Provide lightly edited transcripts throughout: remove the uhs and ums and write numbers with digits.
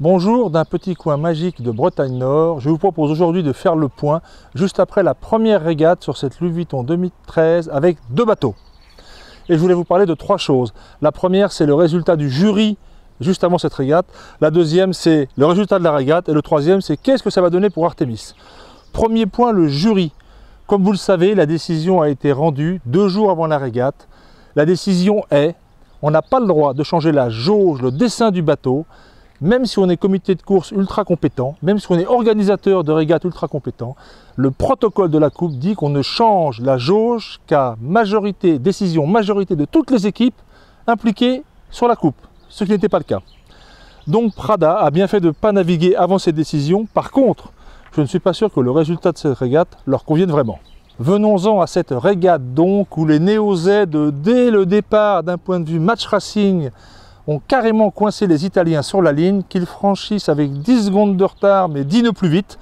Bonjour d'un petit coin magique de Bretagne Nord. Je vous propose aujourd'hui de faire le point juste après la première régate sur cette Louis Vuitton 2013 avec deux bateaux. Et je voulais vous parler de trois choses. La première, c'est le résultat du jury juste avant cette régate. La deuxième, c'est le résultat de la régate. Et le troisième, c'est qu'est-ce que ça va donner pour Artémis. Premier point, le jury. Comme vous le savez, la décision a été rendue 2 jours avant la régate. La décision est, on n'a pas le droit de changer la jauge, le dessin du bateau, même si on est comité de course ultra compétent, même si on est organisateur de régate ultra compétent, le protocole de la coupe dit qu'on ne change la jauge qu'à décision majorité de toutes les équipes impliquées sur la coupe, ce qui n'était pas le cas. Donc Prada a bien fait de ne pas naviguer avant ces décisions. Par contre, je ne suis pas sûr que le résultat de cette régate leur convienne vraiment. Venons-en à cette régate donc où les Néo-Z, dès le départ d'un point de vue match racing, ont carrément coincé les Italiens sur la ligne, qu'ils franchissent avec 10 secondes de retard, mais 10 ne plus vite.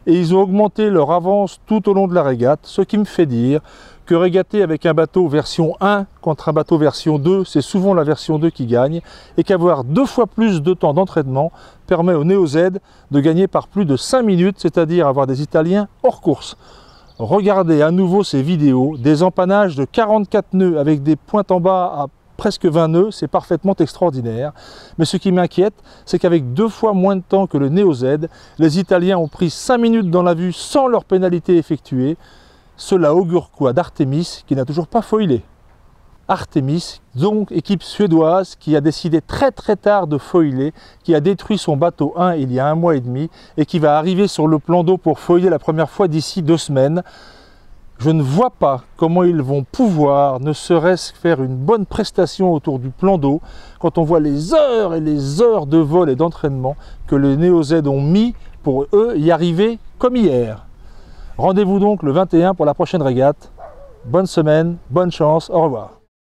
Et ils ont augmenté leur avance tout au long de la régate, ce qui me fait dire que régater avec un bateau version 1 contre un bateau version 2, c'est souvent la version 2 qui gagne, et qu'avoir 2 fois plus de temps d'entraînement permet aux Néo-Z de gagner par plus de 5 minutes, c'est-à-dire avoir des Italiens hors course. Regardez à nouveau ces vidéos, des empannages de 44 nœuds avec des pointes en bas à presque 20 nœuds, c'est parfaitement extraordinaire. Mais ce qui m'inquiète, c'est qu'avec 2 fois moins de temps que le Néo-Z, les Italiens ont pris 5 minutes dans la vue sans leur pénalité effectuée. Cela augure quoi d'Artémis qui n'a toujours pas foilé? Artémis, donc équipe suédoise qui a décidé très tard de foiler, qui a détruit son bateau 1 il y a 1 mois et demi et qui va arriver sur le plan d'eau pour foiler la première fois d'ici 2 semaines. Je ne vois pas comment ils vont pouvoir, ne serait-ce faire une bonne prestation autour du plan d'eau, quand on voit les heures et les heures de vol et d'entraînement que les Néo-Z ont mis pour eux y arriver comme hier. Rendez-vous donc le 21 pour la prochaine régate. Bonne semaine, bonne chance, au revoir.